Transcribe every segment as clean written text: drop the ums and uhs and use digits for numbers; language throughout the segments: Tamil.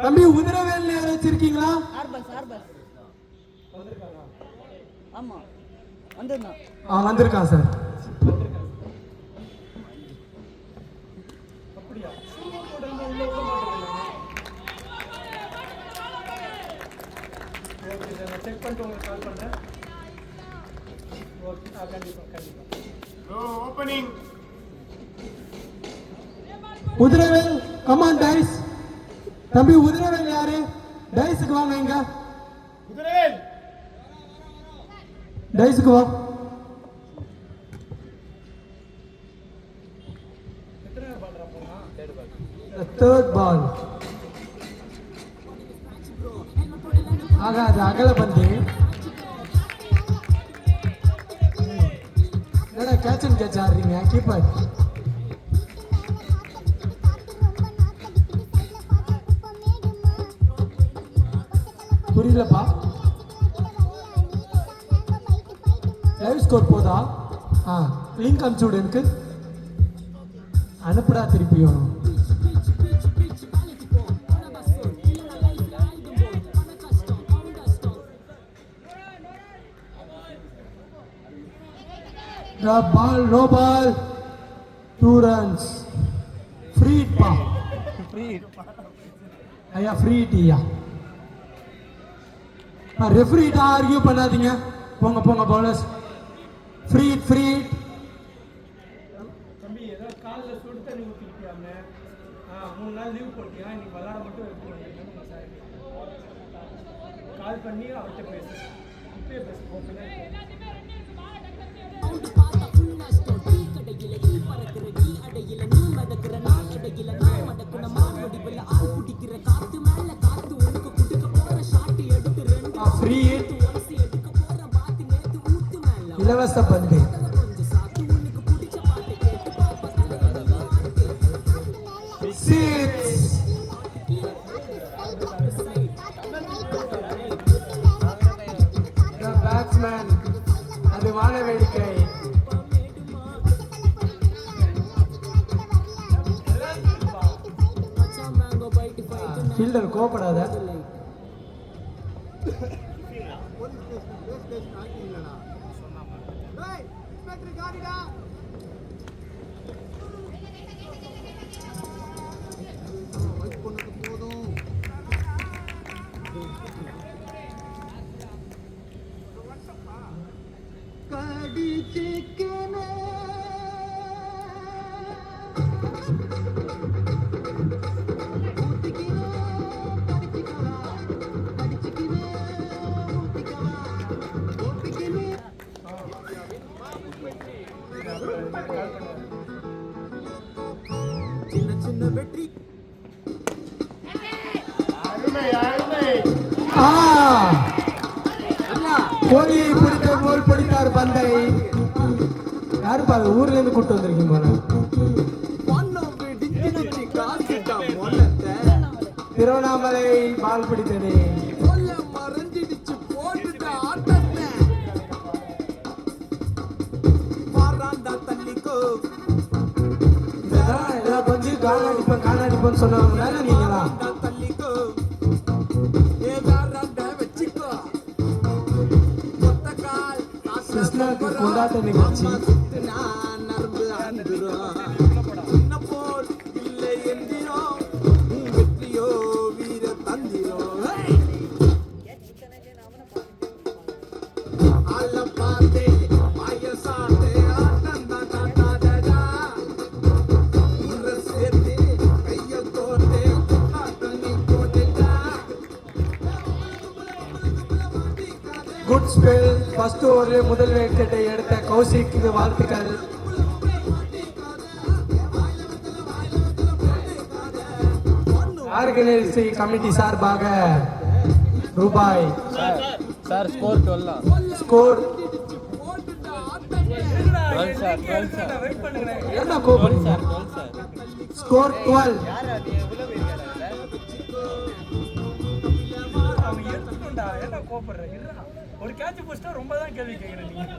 தம்பி உதிரவேல் வச்சிருக்கீங்களா? ஆமா வந்திருந்தான். வந்திருக்கான் சார். செக் பண்ணிட்டு உங்களுக்கு கால் பண்ணுறேன். ஓகே கண்டிப்பாக ஓப்பனிங் உதிரவேல் கமான் டைஸ். தம்பி உதிரவேல் யாரு? டைஸுக்கு வாங்க. இங்க உதிரவேல் டைஸுக்கு வா. தேர்ட் பால் ஆகாது. அகல பந்து. என்னடா கேட்ச் அண்ட் கேட்ச் ஆடுறீங்க? கீப்பர் புரியலப்பா. லைவ் ஸ்கோர் போதா? லிங்க் அனுப்பிச்சு விடு. எனக்கு அனுப்புடா திருப்பியும். Ball, no ball, 2 runs. Free hit pa. Free hit. ஐயா free hit ஐயா. ரெஃப்ரி கிட்ட ஆர்கியூ பண்ணாதீங்க. போங்க போங்க bowlers. Free hit free hit. தம்பி ஏதோ காலில் சுடு தண்ணி ஊற்றிக்கிட்டியாங்க. 3 நாள் லீவ் போட்டியா? இன்னைக்கு விளாட மட்டும் எடுத்துக்கணும் சார். கால் பண்ணி அவர்கிட்ட பேசு. இப்பயே பேசு. ஓகே இலவச பந்து. பேட்ஸ்மேன் அது வான வேடிக்கை. ஃபீல்டர் கோபப்படாத. கோழியை பிடித்த போல் பிடித்தார் பந்தை. யாரு பாரு ஊர்ல இருந்து கூட்டு வந்திருக்கீங்க போல. திருவண்ணாமலை பால் பிடித்தது. கொஞ்சம் காணாடிப்போன்னு சொன்னவங்க நீங்களா? கிருஷ்ணாவுக்கு கொண்டாட்ட நிகழ்ச்சி. Good spell. ஃபர்ஸ்ட் ஓவரில் முதல் விக்கெட்டை எடுத்த கௌசிக்கு வாழ்த்துக்கள். ஆர்கனைசி கமிட்டி சார்பாக ரூபாய். Sir score 12. ஸ்கோர் என்ன கோபம் சார்? ஸ்கோர் 12. ஒரு கேட்ச் போஸ்டா ரொம்ப தான் கேள்வி கேட்குறேன். நீங்க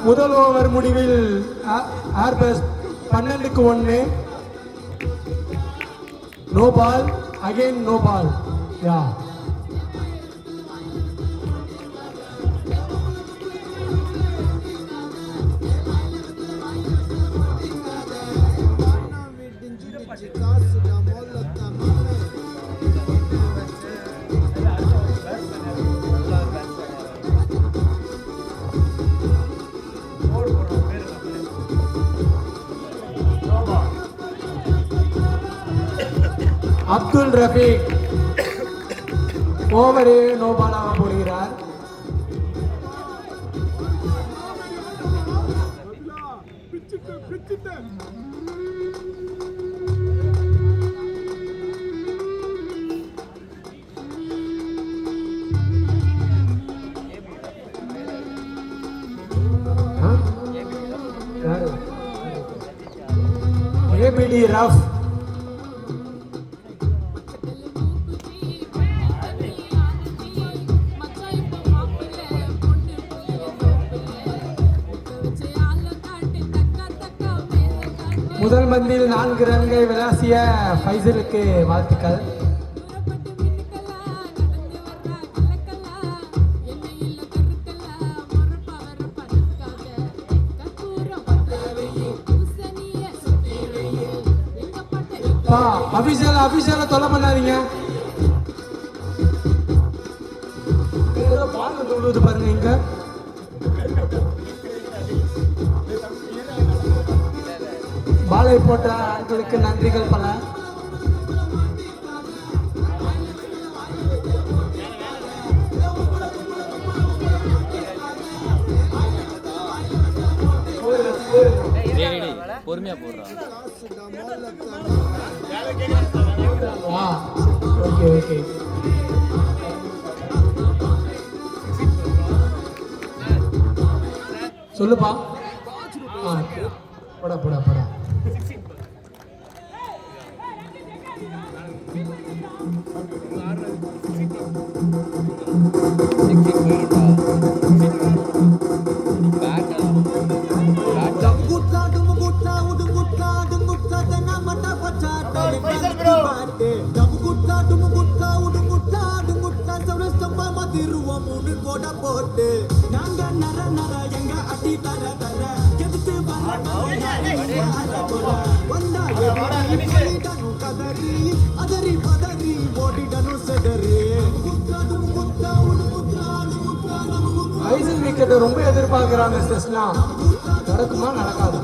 முதல் ஓவர் முடிவில் Airbus 12-1. No ball, again no ball. யா அப்துல் ரஃபீக் ஓவரே நோ பாலாக போடுகிறார். ஏபிடி ரஃப் முதல் பந்தில் 4 ரன்கள் விளாசிய ஃபைசலுக்கு வாழ்த்துக்கள். அபிஷேக தொலை பண்ணாதீங்க. பால் தொழுவது பாருங்க. இங்க பாலை போட்ட ஆட்களுக்கு நன்றிகள் பல. பொறுமையா போடுறான். Okay okay. சொல்லுப்பா. போடா போடா போடா. போட்டு நாங்க நர நர எங்க அடி தர தர எதுக்கு கதறி அதறி பதறி ஓடிடனு செதறி ஐசன் விக்கெட்டை ரொம்ப எதிர்பார்க்கிறாங்க செஸ்னா. நடக்குமா? நடக்காது.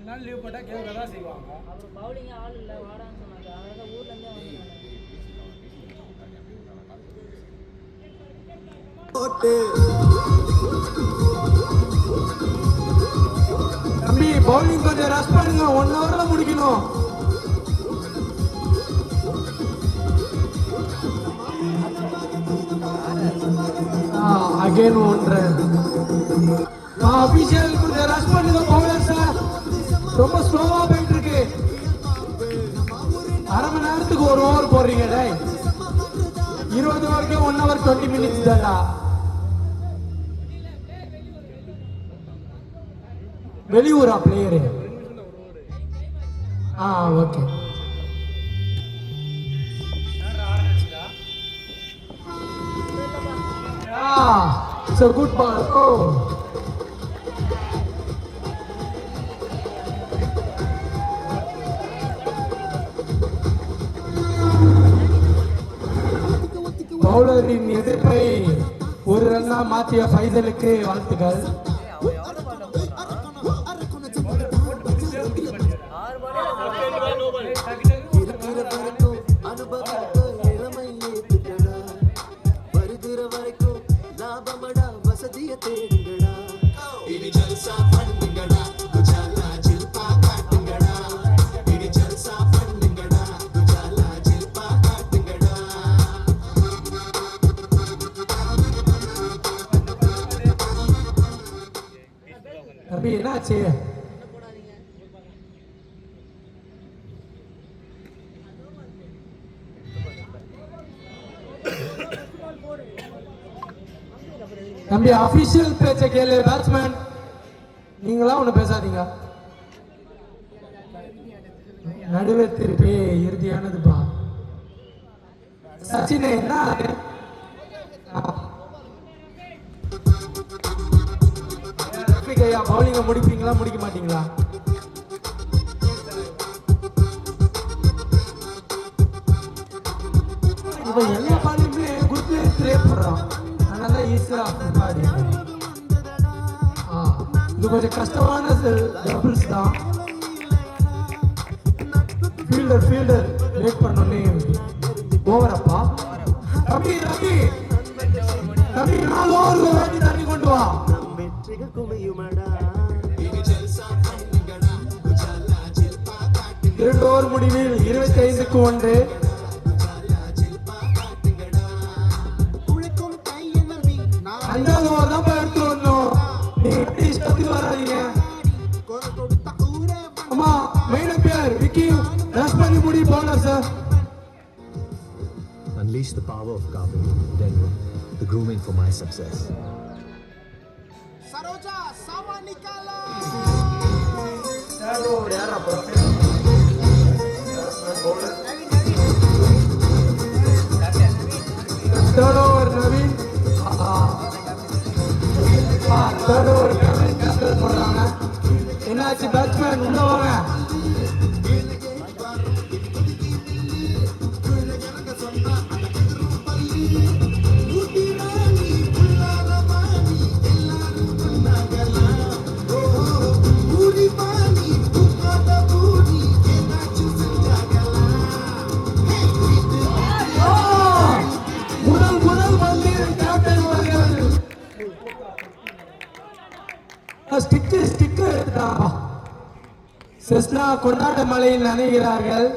நாள் லீவ் போட்டால் கேட்க தான் செய்வாங்க. அப்புறம் பவுலிங் ஆள் இல்லை வாடான்னு சொன்னாங்க. அதனால ஊர்லேருந்தே தம்பி பவுலிங் கொஞ்சம் ரஷ் பண்ணுங்க. 1 ஹவர்ல முடிக்கணும். Again 1 run. அபிஷேக் கொஞ்சம் ரஷ் பண்ணுங்க. பவுலர் சார் ரொம்ப ஸ்லோவா போயிட்டு இருக்கு. அரை மணி நேரத்துக்கு 1 ஓவர் போடுறீங்க. 20 ஓவருக்கு 1 ஹவர் 20 மினிட்ஸ் தான்டா. வெளியூரா player? Okay. It's a good ball. Oh. பவுலரின் எதிர்ப்பை 1 ரன்னா மாற்றிய ஃபைசலுக்கு வாழ்த்துக்கள். என்னாச்சு? தம்பி அபிஷியல் பேச்ச கேளு. பேட்ஸ்மேன் நீங்களா ஒண்ணு பேசாதீங்க. நடுவே திருப்பி இறுதியானதுப்பா. சச்சின் என்ன பவுலிங்க முடிப்பீங்களா முடிக்க மாட்டீங்களா? இப்ப எல்லா பாலுமே குரூப்ல ட்ரே பண்றான். அதனால ஈஸியா பாடி. இது கொஞ்சம் கஷ்டமான டபுள்ஸ் தான். ஃபீல்டர் வெயிட் பண்ணனே ஓவர் அப்பா. ரவி 4 ஓவர்ல வேண்டி தண்ணி கொண்டு வா. இரண்டு ஓவர் முடிவில் 25க்கு 1. அஞ்சாவது ஓவர் தான் போய் எடுத்து வரணும். நீங்க இஷ்டத்துக்கு வராதீங்க. அம்மா மெயின் அம்பையர் விக்கி ரஷ் பண்ணி முடி bowler sir. Unleash the power of Kaveri, Denver, the grooming for my success. Saroja, Sama Nikala! Third over Naveen. Third over Naveen cancel பண்றாங்க. என்னாச்சு பேட்ஸ்மேன் உள்ள வாங்க. ஸ்டிக்கு எடுத்துட்டாப்பா. செஸ்னா கொண்டாட்ட மலையில் நனைகிறார்கள்.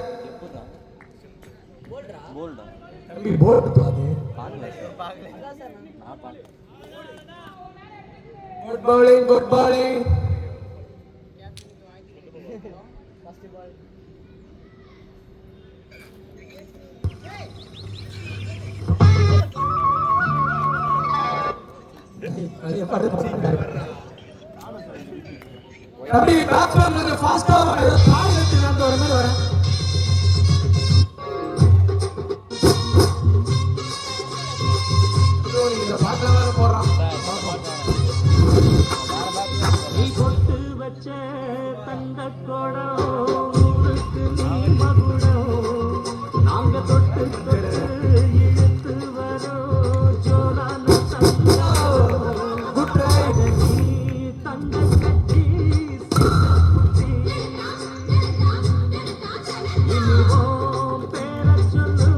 தம்பி போல்ட் பாது. Good bowling. அப்படி பேட்ஸ்மேன் கொஞ்சம் ஃபாஸ்டா கால் எடுத்து நடந்து வர மாதிரி வரேன். இந்த பாட்டில் வேற போடுறான். நீ பொட்டு வச்ச தங்க கோடம் ஊருக்கு நீ மகுடம் நாங்க தொட்டு இழுத்து வரோம் ஜோரான குட் ரைட். தங்க கட்டி இனிவோம் பேர சொல்லு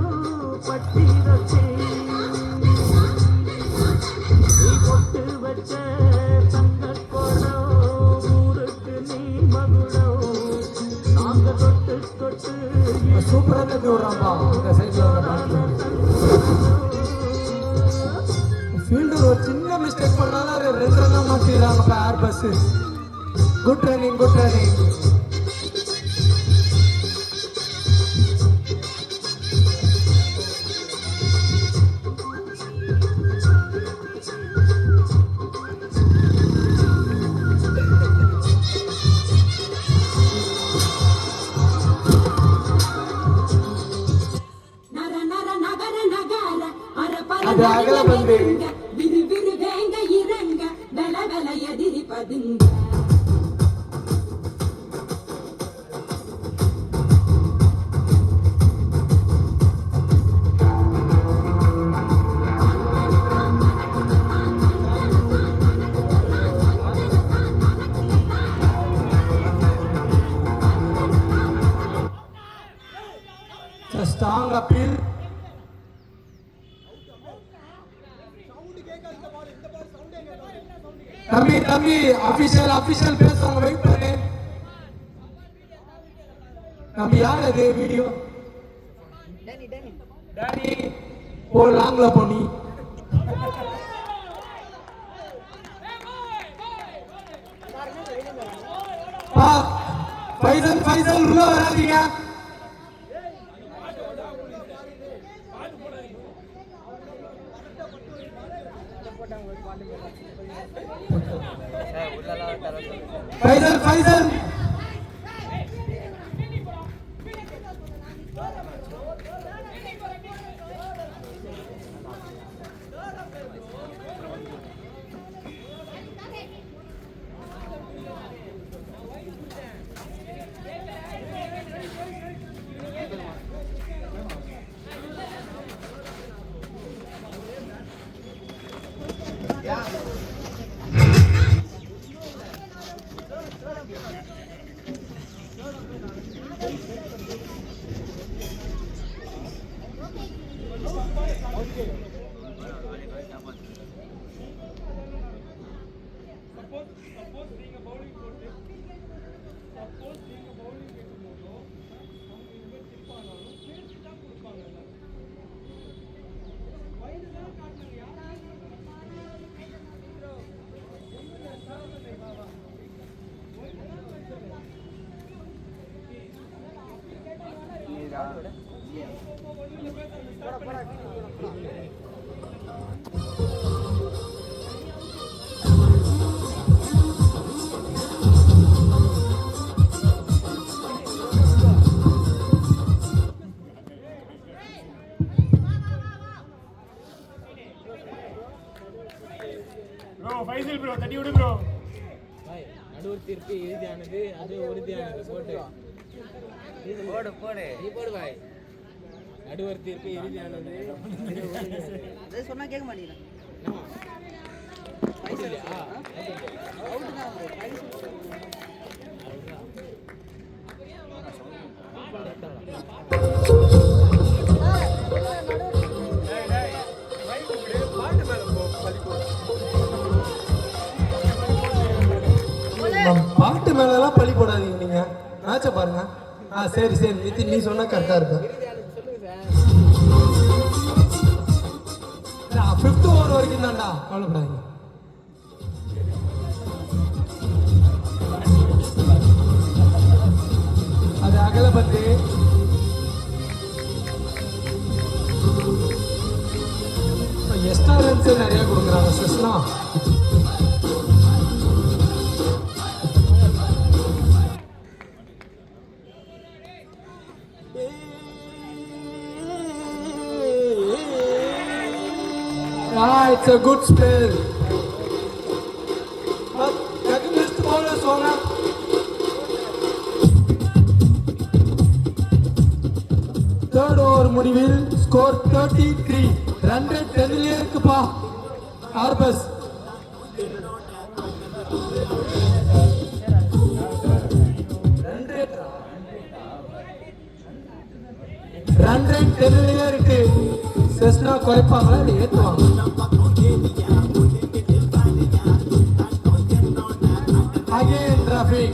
பட்டி வச்சு நீ பொட்டு வச்ச தங்க கோடம் ஊருக்கு நீ மகுடம் நாங்க தொட்டு சூப்பரா தட்டி விடுறான்பா. இந்த சைட்ல வர பேட்ஸ்மேன் ஃபீல்டர் ஒரு சின்ன மிஸ்டேக் பண்ணாலும் 2 ரன்னா மாத்திடுறாங்க. ஏர் பஸ். Good running. நர நர நகர நகர அரபர அது அகல பந்து. விரு விரு வேங்க இறங்க வெல வெல எதிரி பதுங்க Strong appeal. தம்பி அபிஷியல் பேசுறவங்க வெயிட் பண்ணு. தம்பி யார் அது வீடியோ? டேனி ஓ லாங்ல போனி. ஃபைசல் உள்ள வராதீங்க. ஃபைசல் ஃபைசல் ப்ரோ தட்டி விடு ப்ரோ. நடுவர் தீர்ப்பு இறுதியானது, அது உறுதியானது. போடு நீ போடு பாய். நடுவர் தீர்ப்பு இறுதியானது. அதை சொன்னா கேட்க மாட்டேங்கிறேன். பாட்டு மேலலாம் பழி போடாதீங்க. நீங்க மேட்சை பாருங்க. சரி நிதின், நீ சொன்னா கரெக்டா இருக்கு. 5th ஓவர் வரைக்கும் தான்டா, கவலைப்படாதீங்க. அது அகலபத்து. எக்ஸ்ட்ரா ரன்ஸ் நிறைய கொடுக்குறாங்க Cessna. It's a good spell. But against bowlers होना. Third over முடிவில் score 33. Run rate 10 இருக்குப்பா. ஆர்பஸ். Run rate 10 இருக்கு. செஸ்னா குறைப்பாங்களா இல்லை ஏற்றுவாங்க? Again traffic.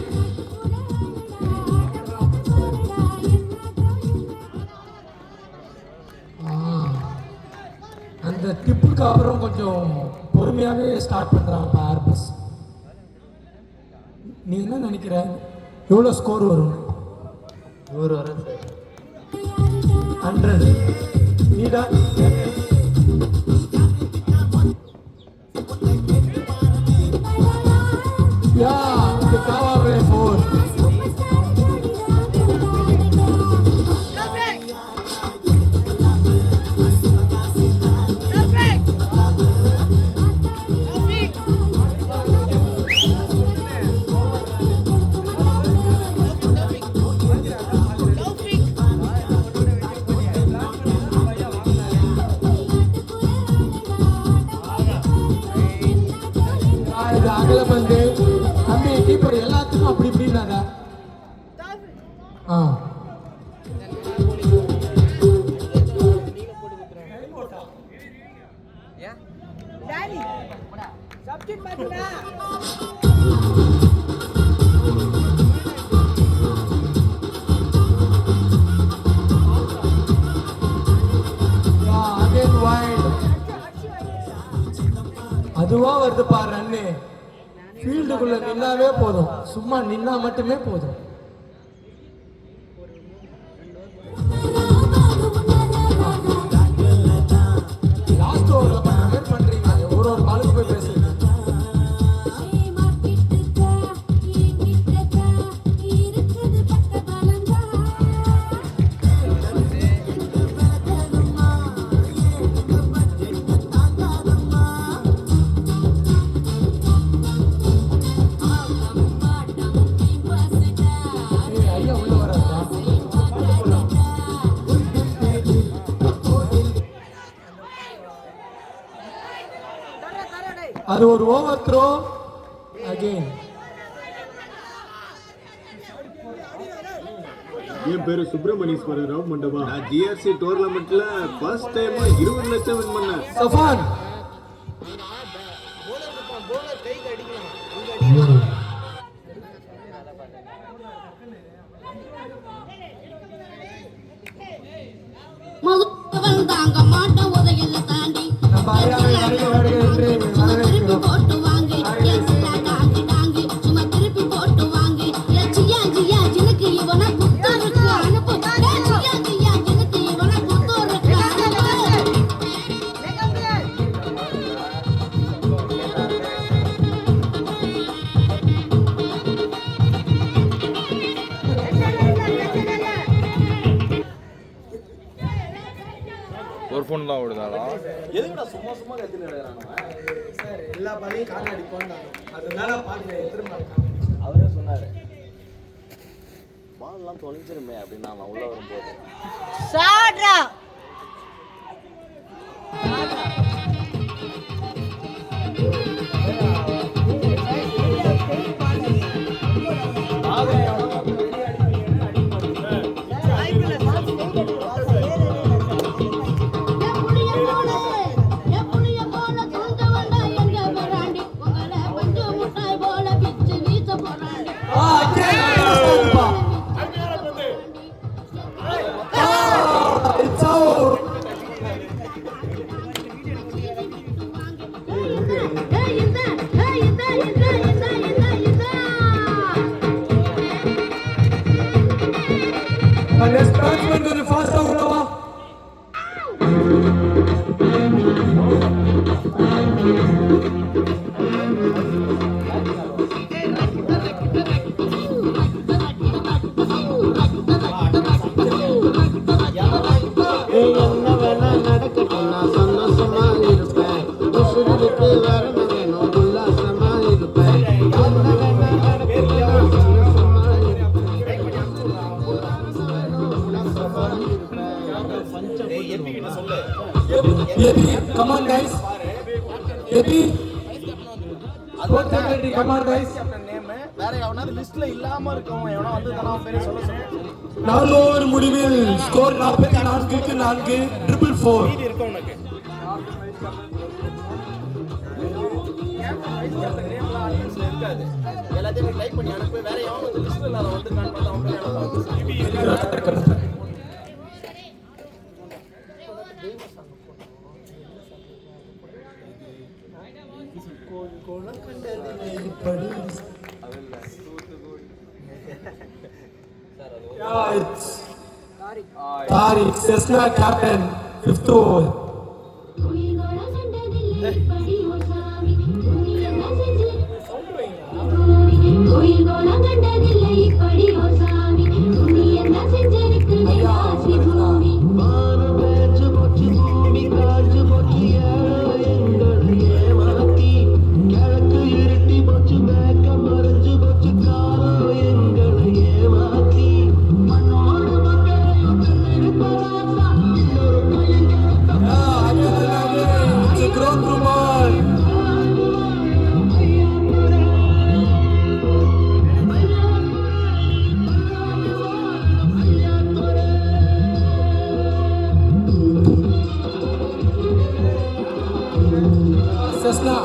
அந்த டிப்புக்கு அப்புறம் கொஞ்சம் பொறுமையாகவே ஸ்டார்ட் பண்ணுறாங்க ஆர்பஸ். நீ என்ன நினைக்கிற, எவ்வளோ ஸ்கோர் வரும்? 100 வரும். 100 நீடா. The power play 4. அகல பந்து தம்பி கீப்பர் எல்லாத்துக்கும் அப்படி இப்படின்னாங்க. அதுவா வருது பாரு ரன்னு. ஃபீல்டுக்குள்ள நின்னாவே போதும், சும்மா நின்னா மட்டுமே போதும். அது ஒரு ஓவர் த்ரோ அகைன். என் பேரு சுப்பிரமணியஸ்வரர் ராவ் மண்டபா. நான் ஜிஆர்சி டோர்னமெண்ட்ல ஃபர்ஸ்ட் டைம் 20 லட்சம் வின் பண்ணேன். சஃபான் போலர் கைக்கு அடிக்கலாம். மகுவன் தாங்க மாட்ட உதயல தாண்டி நம்ம ஐயாவை வருக வருக என்று வரவேற்கிறோம். போட்டு வாங்கி டாங்கி டாங்கி சும்மா திருப்பி போட்டு வாங்கி ஜியா ஜியா ஜினுக்கு இவன குத்தருக்கு அனுப்பு ஜியா ஜியா ஜினுக்கு இவன குத்தருக்கு அனுப்பு. ஒரு ஃபோன் தான் ஓடுதாடா. எதுக்குடா சும்மா சும்மா கத்திட்டு கிடக்குறானோ சார்? எல்லா பாலையும் கால் அடிப்பாங்க, அதனால பாருங்க திரும்ப அவரே சொன்னாரு பால்லாம் தொலைஞ்சிருமே அப்படின்னு. நான் உள்ள வரும்போது சாட்ரா Let's transfer to the first out now. என்ன வேணா நடக்கட்டும், நான் சந்தோஷமா இருப்பேன். உசுருக்கு வரணும் வேணும், உல்லாசமா இருப்பேன். என்ன வேணா நடக்கட்டும், நான் சந்தோஷமா இருப்பேன். Come on guys. Epi. Come on guys. வேற எவனாவது லிஸ்ட்ல இல்லாம இருக்கவன் எவனா வந்து தனம் பேரை சொல்ல சொல்லுங்க. 4 ஓவர் முடிவில் ஸ்கோர் 44க்கு 4 444. இது இருக்க உனக்கு இருக்காது. எல்லாத்தையும் டைப் பண்ணி அனுப்பு. வேற எவன் வந்து லிஸ்ட்ல இல்லாத வந்து நான் பார்த்தா அவன் பேரை Tariq, Cessna captain, 5th over. Cessna.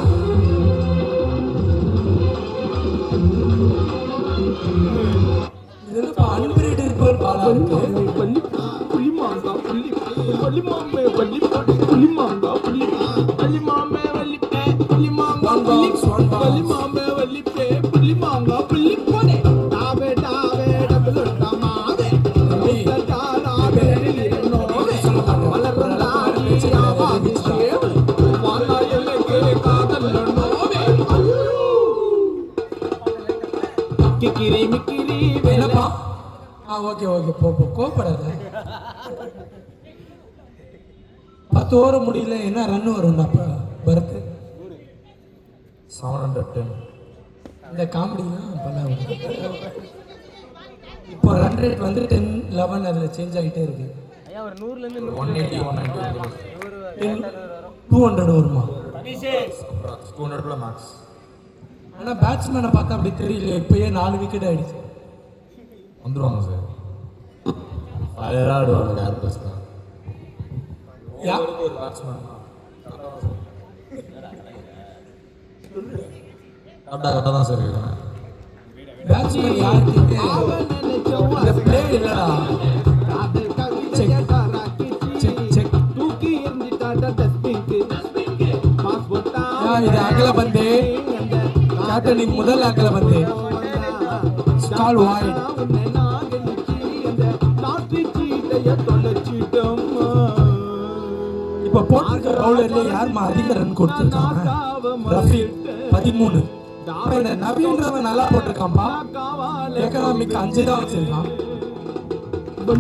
இதெல்லாம் அன்பிரேட்டட் பேர் பாலா இருக்கு. புள்ளி மாங்கா புள்ளி புள்ளி மாம்பே புள்ளி புள்ளி மாங்கா புள்ளி புள்ளி மாம்பே புள்ளி புள்ளி மாங்கா புள்ளி புள்ளி மாம்பே புள்ளி புள்ளி மாங்கா புள்ளி போடே டாவே டாவே டபுள் டமாவே டாவே நோவே வலரந்தாடி ஆவாதி சேவு வாலா எல்லே காதல் நோவே கிக்கிரி மிக்கிரி என்னப்பா? ஓகே போ கோபப்படாத. 10 ஓவர் முடியல, என்ன ரன் வரும்டாப்பா பரத்? 710. இந்த காமெடிலாம் பண்ண இப்போ ரன் ரேட் வந்து 10, 11 அதில் சேஞ்ச் ஆகிட்டே இருக்கு. ஐயா ஒரு 100ல இருந்து 180, 190, 200 வருமா? 200 மார்க்ஸ். ஆனா பேட்ஸ்மேனை பார்த்தா அப்படி தெரியல, இப்பயே 4 விக்கெட் ஆயிடுச்சு. வந்துருவாங்க சார். ஆடுவாங்க யார் பஸ் தான். ஒரு பேட்ஸ்மேன் கரெக்டாக தான் சார் இருக்காங்க. பேட்ஸ்மேன் யாருக்கு இந்த பிளே இல்லடா. தூக்கி எறிஞ்சிட்டாடா டஸ்ட்பின்க்கு. பாஸ் போட்டா இது அகல பந்து, கேப்டனின் முதல் அகல பந்து. Skol void. இப்ப போட்டிருக்க பவுலர்ல யாருமா அதிக ரன் கொடுத்திருக்காங்க? ரஃபி 13. இந்த நவீன்றவன் நல்லா போட்டிருக்கான்பா. எக்கனாமிக் 5 தான் வச்சிருக்கான். இது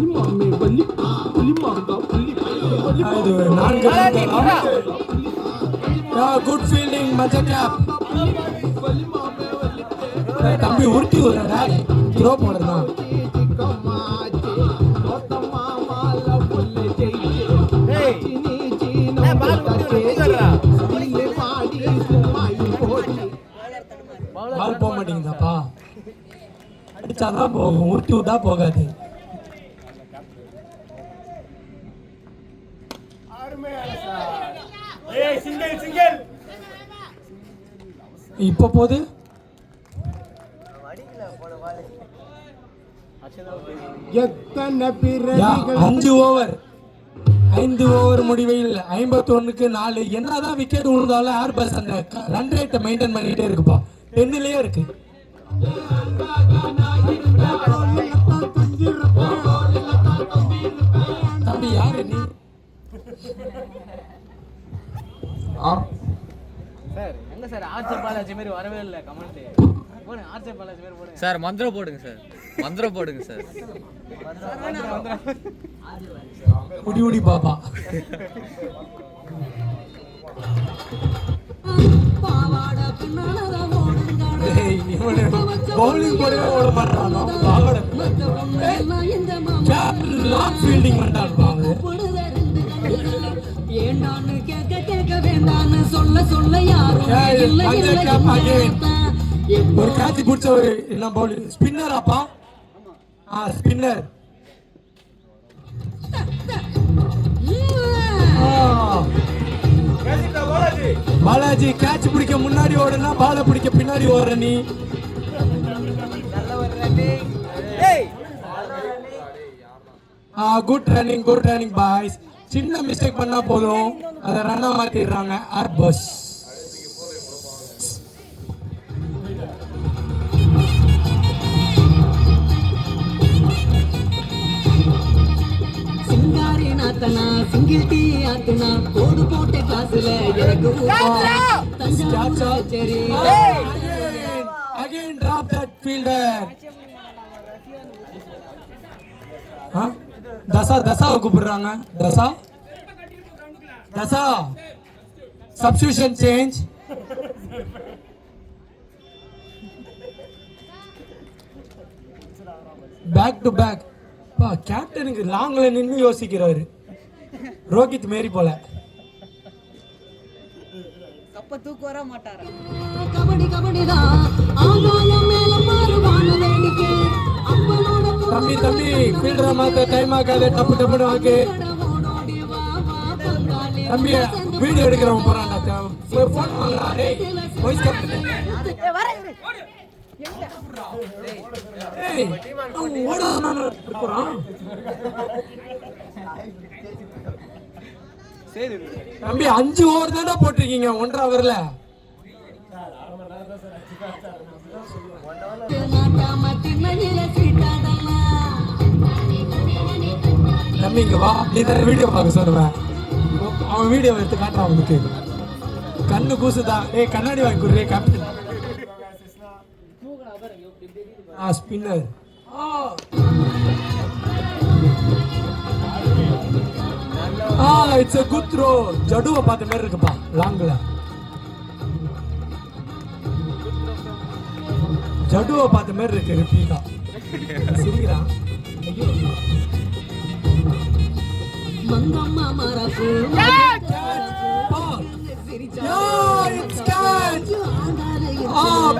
4 குட் ஃபீல்டிங் மச்ச கேப். தம்பி உருட்டி விடுறா, த்ரோ போடுறா. பால் போக மாட்டேங்குதாப்பா. அடிச்சாதான் போகும், உருட்டி விட்டா போகாது. இப்ப போது எத்தனை பிற 5 ஓவர் 5 ஓவர் முடிவில் 51க்கு 4. என்னதான் விக்கெட் விழுந்தாலும் ஏர் பஸ் அந்த ரன் ரேட்டை மெயின்டைன் பண்ணிட்டே இருக்குப்பா. 10லயே இருக்கு. தம்பி யாரு நீ? சார் எங்க சார் ஆர்ச்சர் பாலாஜி மாதிரி வரவே இல்லை கமெண்ட் போடுங்க. ஆர்ச்சர் பாலாஜி மாதிரி போடுங்க சார். மந்திரம் போடுங்க சார். மந்திரம் போடுங்க சார். உடி உடி பாபா. பவுலிங் போடவே ஓட மாட்டானோ. ஃபீல்டிங் பண்ணாங்க. ஒரு கேட்ச் பிடிச்ச ஒரு என்ன பவுலிங் ஸ்பின்னராப்பா. ஸ்பின்னர். பாலாஜி கேட்ச் பிடிக்க முன்னாடி ஓடுனா, பால பிடிக்க பின்னாடி ஓடுற நீ. Good running boys. சின்ன மிஸ்டேக் பண்ணா போதும், அதை ரன்னா மாத்திடுறாங்க ஏர் பஸ். சிங்காரி நாத்தனா சிங்கிள் டீ ஆத்துனா கோடு போட்ட கிளாஸ்ல எனக்கு சரி. Again drop that fielder. தசா கூப்பிடுறாங்க. தசா substitution change. Back to back. கேப்டனுக்கு லாங்ல நின்று யோசிக்கிறாரு. ரோஹித் மேரி போல. கப்ப தூக்க வர மாட்டாரா? கபடி கபடிதான் ஆகாயம் மேல மாறுவான வேடிக்கை. தம்பி ஃபீல்டரை மாத்த டைம் ஆகாது. டப்பு வாக்கு. தம்பி வீடியோ எடுக்கிறவன் போறான்டா. போன் வாங்கடா. டேய் வாய்ஸ் கேப்டன். ஏய் ஓடாதனால போறான். தம்பி 5 ஓவர் தானே போட்டிருக்கீங்க 1.5 ஹவர்ல. தம்பி இங்க வா, நீ தானே வீடியோ பார்க்க சொல்லுவேன். அவன் வீடியோ எடுத்து காட்டுறான் அவனுக்கு. கண்ணு கூசுதா? ஏய் கண்ணாடி வாங்கி கொடுறே captain. Spinner. It's a good throw. ஜடுவை பார்த்த மாதிரி இருக்குப்பா லாங்ல. ஜடுவை பார்த்த மாதிரி இருக்கு ரிப்பீட்டா. சிரிக்கிறான். ஐயோ Mangamma மரப்பு Yeah, it's catch.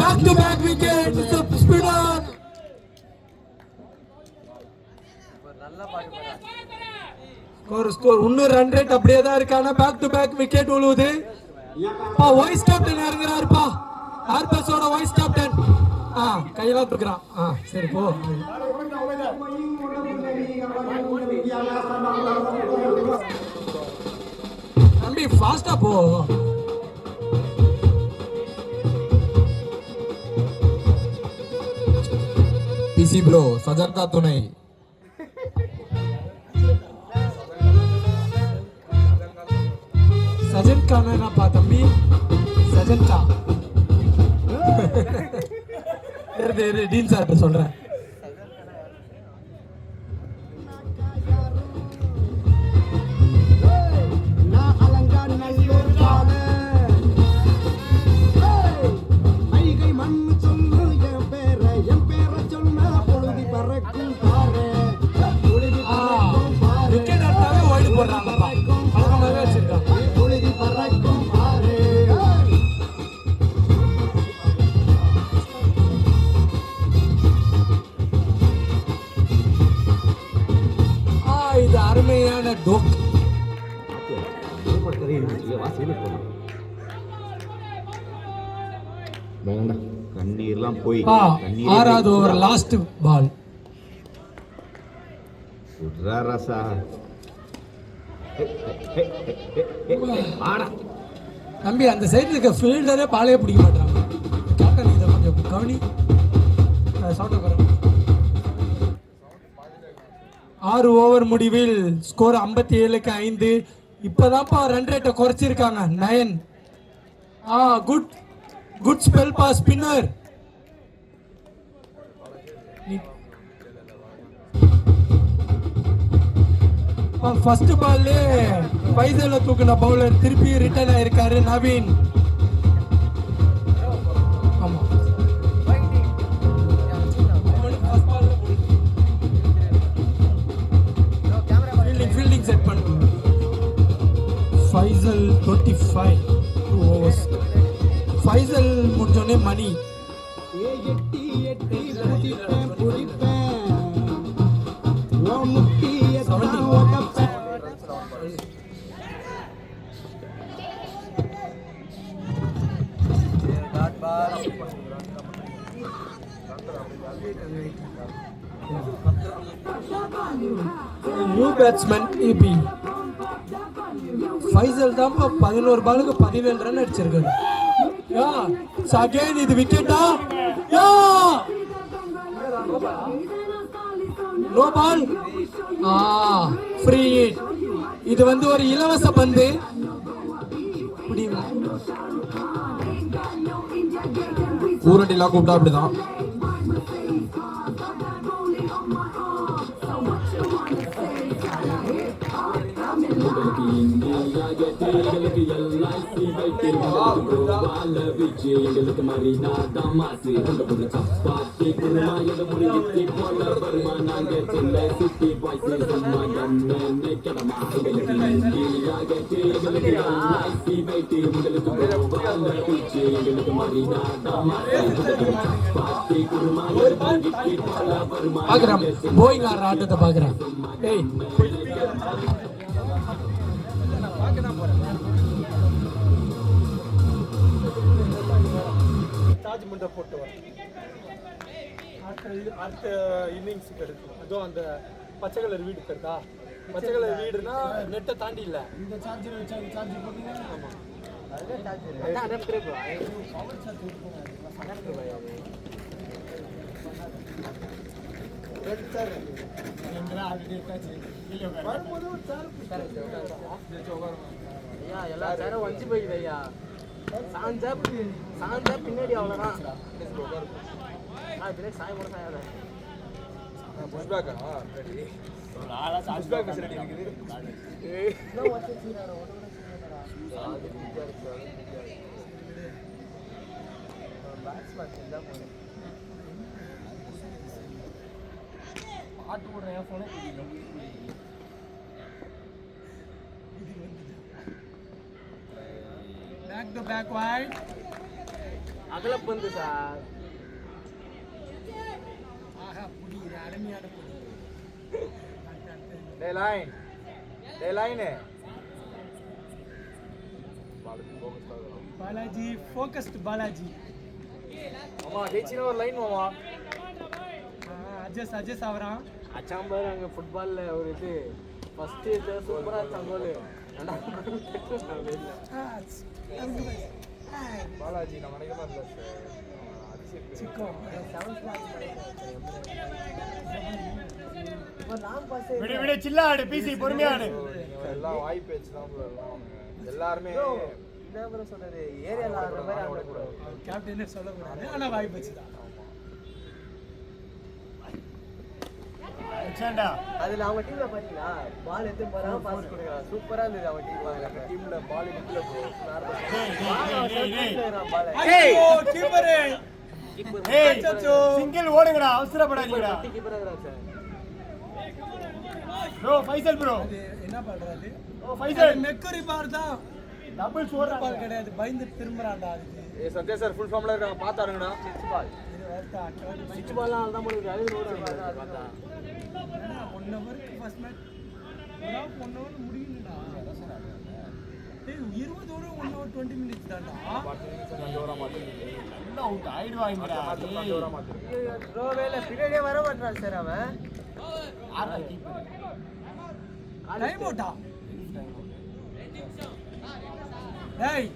Back to back wicket. It's a spinner. Score இன்னும் ரன் ரேட் அப்படியே தான் இருக்கான. பேக் டு பேக் விக்கெட் உழுவுது. வைஸ் கேப்டன் இறங்குறாருப்பா. ஆர்பஸோட வைஸ் கேப்டன். கையெல்லாம் தூக்குறான். சரி போ. தம்பி ஃபாஸ்டா போ. பிசி ப்ரோ சஜந்தா துணை. சஜன் கானா என்னப்பா தம்பி? சஜன் கா. டீன் சார் சொல்றேன். விக்கெட் எடுத்தாவே ஓடி போடுறாங்கப்பா. பழக்கமாகவே வச்சிருக்காங்க. இது அருமையான டோக். கண்ணீர்லாம் போய் ஆறாவது ஓவர் லாஸ்ட் பால். ரசா தம்பி அந்த சைடுல இருக்க ஃபீல்டரே பாலையே பிடிக்க மாட்டாங்க. கேப்டன் இதை கொஞ்சம் கவனி. சவுண்ட் வரும். 6 ஓவர் முடிவில் ஸ்கோர் 57க்கு 5. இப்பதான்ப்பா ரன் ரேட்டை குறைச்சிருக்காங்க. 9. குட் ஸ்பெல் பா ஸ்பின்னர். ஃபர்ஸ்ட் பால்ல பைசல தூக்குன பவுலர் திருப்பி ரிட்டர்ன் ஆயிருக்காரு நவீன். ஆமா ஃபீல்டிங் செட் பண்ணு. ஃபைசல் 25 2 overs. ஃபைசல் முடிஞ்சோடனே மணி. நியூ பேட்ஸ்மேன் ஏபி ஃபைசல் தான் 11 பாலுக்கு 17 ரன் அடிச்சிருக்காரு. அகைன் இது விக்கெட்டா? No ball. Free hit. இது வந்து ஒரு இலவச பந்து. ஊரட்டிலாம் கூப்பிட்டா அப்படிதான். பாக்குறேன் போயிங் ஆடுற ஆட்டத்தை பாக்குறேன். தாஜ்மண்டை போட்டு வர அடுத்த இன்னிங்ஸ் கிடைக்கும். அதோ அந்த பச்சை கலர் வீடு இருக்கா? பச்சை கலர் வீடுனா நெட்டை தாண்டி இல்லை. இந்த சார்ஜர் வச்சா சார்ஜர் போட்டீங்க. ஆமாம் எல்லா சேரும் வஞ்சி போய்க்குது ஐயா. சாஞ்சா பின்னாடி அவ்வளோதான். பின்னாடி சாயம் கூட சாயாத. பாட்டு போடுறேன் என் ஃபோனே பேக் டு பேக் வைட். அகலப்பந்து சார். ஆஹா புடிக்குது, அருமையான புடி. டே லைன் பாலாஜி ஃபோக்கஸ்ட் பாலாஜி. மாமா ஜெயிச்சினா ஒரு லைன் மாமா. அஜஸ் அவரான் அச்சாம்பார் அங்கே ஃபுட்பாலில் ஒரு இது ஃபஸ்ட்டு இது சூப்பராக அச்சாம்போல் பாலாஜி நம்ம நினைக்கிற மாதிரி இல்லை சார். சிக்கோ விடு சில்லாடு பிசி பொறுமையாடு. எல்லாம் வாய்ப்பு வச்சுதான் எல்லாருமே சொல்றது ஏரியாவில் ஆடுற மாதிரி ஆடக்கூடாது. கேப்டனே சொல்லக்கூடாது, ஆனால் வாய்ப்பு வச்சுதான். அதில் அவங்க டீமில் பார்த்தீங்கன்னா பால் எடுத்து போகிறாங்க, பாஸ் கொடுக்குறாங்க. சூப்பராக இருந்தது அவங்க டீமில் பால் நிற்கல சிங்கிள் ஓடுங்கடா, அவசரப்படாதீங்கடா. ப்ரோ ஃபைசல் ப்ரோ என்ன பண்றது? ஃபைசல் மெக்கரி பார் தான், டபுள் சோர் பால் கிடையாது, பயந்து திரும்புறான்டா. அதுக்கு சத்யா சார் ஃபுல் ஃபார்மில் இருக்காங்க, பார்த்தாருங்கண்ணா. சிக்ஸ் பால்லாம் தான் போடுது. அது பார்த்தா 1 ஹவருக்கு ஃபர்ஸ்ட் மேட்ச் 1 ஹவர் முடியும்டா. 20 ஓவர் 1 ஹவர் 20 மினிட்ஸ் தான்டா. என்ன அவுட் ஆயிடுவாங்கடா. ரோவேல பின்னாடியே வர மாட்டான் சார் அவன். டைம் அவுட்டா? டேய்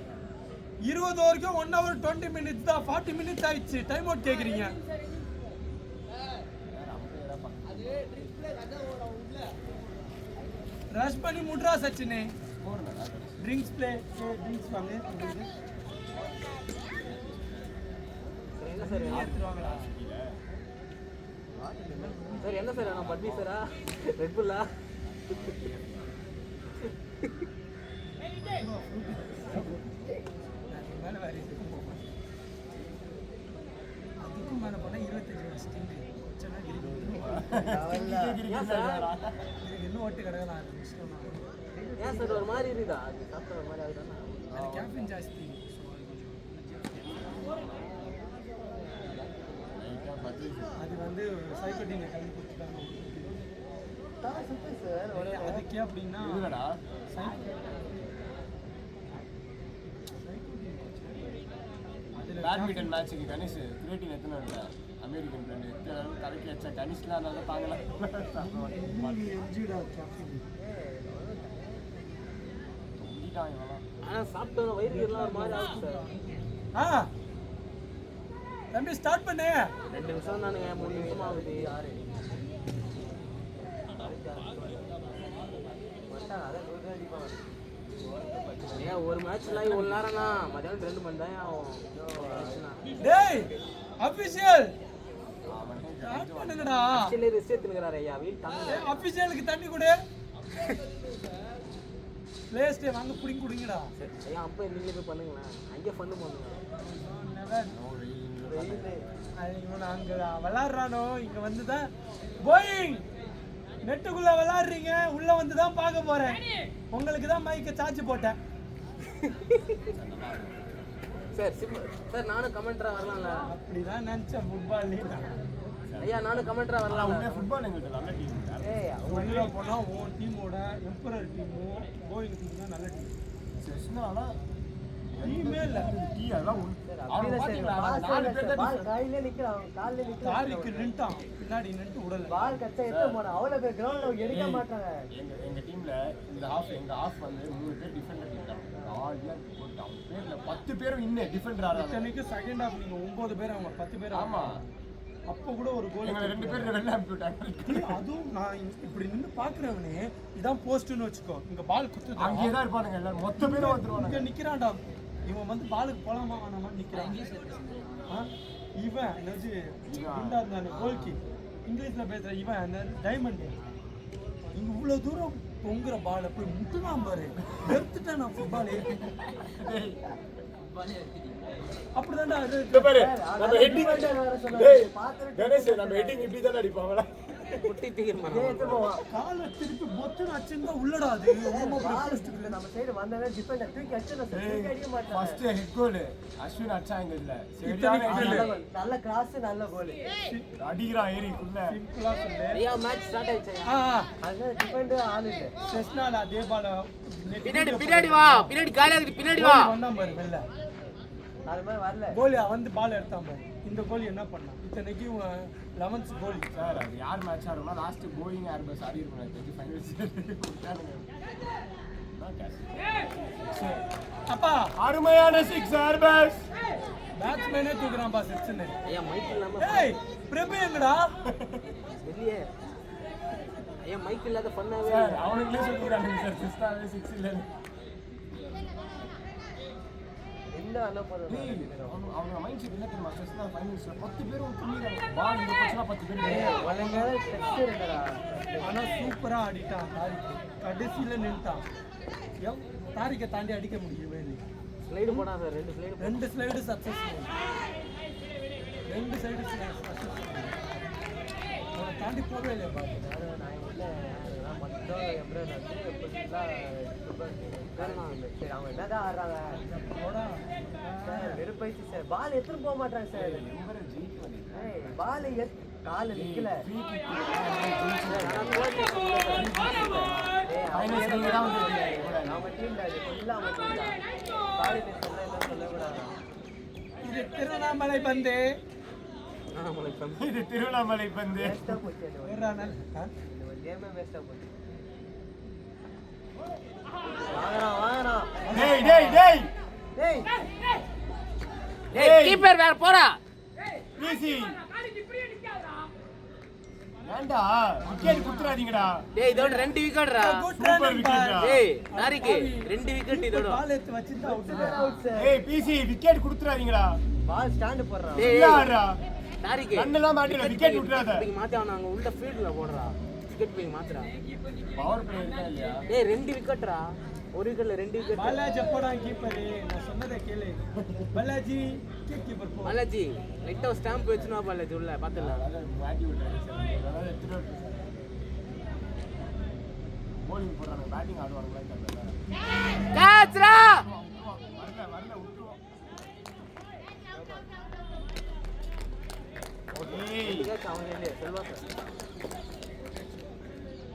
20 ஓவருக்கு 1 ஹவர் 20 மினிட்ஸ் தான். 40 மினிட்ஸ் ஆயிடுச்சு, டைம் அவுட் கேக்குறீங்க? ரஷ் பண்ணி முட்ரா சச்சினே. ட்ரிங்க்ஸ் ப்ளே ட்ரிங்க்ஸ் வாங்க. எடுத்துருவாங்களா சார்? என்ன சார் நான் பட்வி சாரா ரெட் புல்லா? மேலே வேற அதுக்கும் மேலே போனால் 25 வருஷம் இன்னும் ஓட்டு கிடக்கலாம். ஏன் சார் ஒரு மாதிரி இருக்குதா? அது சாப்பிட்ற ஒரு மாதிரி ஆகுதானா? அது கேஃபின் ஜாஸ்தி. அது வந்து சைக்கோட்டினை கம்மி கொடுத்துட்டாங்க. அதுக்கே அப்படின்னா பேட்மிண்டன் மேட்சுக்கு கணேஷ் கிரியேட்டிவ் எத்தனை இல்லை அமெரிக்கன் பிராண்ட் எத்தனை கலக்கி வச்சா கணிஷ்லாம் நல்லா தாங்கலாம். ஆனால் சாப்பிட்டோம் வயிறு எல்லாம் ஒரு மாதிரி ஆகுது சார். தம்பி ஸ்டார்ட் பண்ணு. 2 நிமிஷம் தானுங்க, 3 நிமிஷம் ஆகுது. ஏன் ஒரு மேட்ச்ல 1 நேரம்னா மதியானம் 2 மணி தான் ஆகும். டேய் ஆபீஷியல் ஸ்டார்ட் பண்ணுங்கடா. ஆக்சுவலி ரெஸ்ட் எடுத்துக்கிறாரு ஐயா வீட்டு. ஆபீஷியலுக்கு தண்ணி கொடு. ப்ளே ஸ்டே வாங்க புடிங்க குடிங்கடா. ஐயா அப்போ நீங்களே போய் பண்ணுங்களேன், அங்கே ஃபன்னு பண்ணுங்க. அங்க விளாடுறானோ இங்க வந்துதான் போயிங் நெட்டுக்குள்ள விளாடுறீங்க, உள்ள வந்துதான் பார்க்க போறேன். உங்களுக்கு தான் மைக்க சார்ஜ் போட்டேன். சார் சார் நானும் கமெண்ட்ரா வரலாம்ல? அப்படிதான் நினைச்சேன். ஃபுட்பால் ஐயா நானும் கமெண்ட்ரா வரலாம். ஃபுட்பால் எங்களுக்கு நல்ல டீம். உள்ள போனா உன் டீமோட எம்பரர் டீமும் கோயிங் டீம் தான் நல்ல டீம். டீமே இல்ல டீ அதெல்லாம் தாரிக்கு நின்ட்டான் பின்னாடி நின்று உடல எங்க டீம்ல இந்த ஹாஃப் எங்க ஹாஃப் வந்து 3 பேர் டிஃபெண்டர் இருக்காங்க. ஆலியா போட்டான் பேர்ல 10 பேரும் இன்னே டிஃபெண்டர் ஆறாங்க. இன்னைக்கு செகண்ட் ஹாஃப் நீங்க 9 பேர் அவங்க 10 பேர். ஆமா அப்போ கூட ஒரு கோல். எங்க 2 பேர் வெளில அனுப்பி விட்டாங்க. அதுவும் நான் இப்படி நின்னு பாக்குறவனே இதான் போஸ்ட்னு வெச்சுக்கோ. இங்க பால் குத்துது, அங்கேயே தான் இருப்பானுங்க எல்லாரும். மொத்த பேரும் வந்துருவாங்க. இங்க நிக்கிறான்டா இவன் வந்து பாலுக்கு போலாமா வேணாமா நிக்கிறான். இவன் என்னது குண்டா இருந்தானே கோல்கி இங்கிலீஷ்ல பேசுற இவன் அந்த டைமண்ட் இங்க இவ்வளவு தூரம் பொங்குற பால் போய் முட்டுதான் பாரு. எடுத்துட்டேன் நான் ஃபுட்பால். அப்படிதான்டா அது. பாரு நம்ம ஹெட்டிங் கணேஷ் நம்ம ஹெட்டிங் இப்படி தான் அடிப்பாங்களா? குட்டி தீர்மா காலை திருப்பி பொத்துன்னு அடிச்சிருந்தா உள்ளடா அது நம்ம சைடு வந்தாலே டிஃபெண்டர் தூக்கி அடிச்சிடலாம் சார் தூக்கி அடிக்க மாட்டாங்க ஃபர்ஸ்ட் ஹெட் கோல் அஸ்வின் அடிச்சாங்க இதுல நல்ல கிராஸ் நல்ல கோல் அடிக்கிறான் ஏரிக்குள்ள சிம்பிளா சொல்லு ஐயா மேட்ச் ஸ்டார்ட் ஆயிடுச்சு அது டிஃபெண்டர் ஆள் இல்ல செஸ்னால அதே பால பின்னாடி வா பின்னாடி காலியாகுது பின்னாடி வா வந்தான் பாரு வெல்ல அது மாதிரி வரல கோலி வந்து பால் எடுத்தான் பாரு இந்த கோலி என்ன பண்ணான் இத்தனைக்கு 11th கோலி சார் அது யார் மேட்ச் ஆடுறோம்னா லாஸ்ட் போயிங் ஏர்பஸ் ஆடி இருக்கும் ஃபைனல்ஸ் அப்பா அருமையான 6 ஏர்பஸ் பேட்ஸ்மேனே தூக்குறான் பா சிக்ஸ்னு ஐயா மைக் இல்லாம ஏய் பிரபு எங்கடா வெளியே ஐயா மைக் இல்லாத பண்ணாவே சார் அவனுங்களே சொல்லிக்கிறாங்க சார் சிஸ்டாவே 6 இல்ல என்ன அண்ணா போறது அவங்க மைண்ட் செட் என்ன தெரியுமா சிஸ்டா ஃபைனல்ஸ் 10 பேர் துணிறாங்க பால் இந்த பச்சனா 10 பேர் வலங்க டெக்ஸ்ட் இருக்கடா ஆனா சூப்பரா ஆடிட்டான் தாரிக் கடைசில நின்னுட்டான் தாரிக்கை தாண்டி அடிக்க முடியவே இல்லை ஸ்லைடு போடா சார் ரெண்டு slide 2 slide successful 2 side successful அவனை தாண்டி போகவே இல்லை பாரு நான் உள்ள நான் மட்டும் எம்ப்ரன் வந்து ஃபுல்லா சரி அவங்க என்னதான் ஆடுறாங்க போடா சார் வெறுப்பாயிடுச்சு சார் பால் எடுத்துட்டு போக மாட்டாங்க சார் ஏய் பால் கால நிக்கல நம்ம டீம்ல அது ஃபுல்லா நம்ம டீம் தான் காலி சொல்ல என்ன சொல்லக்கூடாது இது திருவண்ணாமலை பந்து இது திருவண்ணாமலை பந்து வேஸ்டா போச்சு அந்த ஒரு கேமே வேஸ்டா போச்சு வாங்கடா டேய் டேய் டேய் டேய் டேய் கீப்பர் வேற போடா பிசி ஏண்டா விக்கெட் குத்துறாதீங்கடா டேய் இதோட 2 விக்கெட்ரா சூப்பர் விக்கெட்டா டேய் நாரிக்கு 2 விக்கெட் இதோட பால் எடுத்து வச்சிட்டு அவுட் ஏய் பிசி விக்கெட் குத்துறாதீங்கடா பால் ஸ்டாண்ட் போடுறான் டேய் யாரா நாரிக்கு கண்ணெல்லாம் மாட்டில விக்கெட் விட்டுறாத பிக் மாத்தி அவன அங்க உள்ள ஃபீல்ட்ல போடுறா விக்கெட் பிக் மாத்துறா பவர் பிளே இருக்கா இல்லையா டேய் 2 விக்கெட்ரா ஒரு விக்கெட்ல 2 விக்கெட் பாலாஜி போடா கீப்பர் நான் சொன்னதை கேளு பாலாஜி கீப்பர் போ பாலாஜி லைட்டா ஸ்டாம்ப் வெச்சுனா பாலாஜி உள்ள பாத்துடலாம் மாட்டி விட்டுறாங்க சார் அதாவது எடுத்துட்டு bowling போடுறாங்க பேட்டிங் ஆடுவாங்களா தெரியல கேட்ச்ரா வரல விட்டுருவோம் ஏய் கேட்ச் அவன் இல்ல செல்வா சார்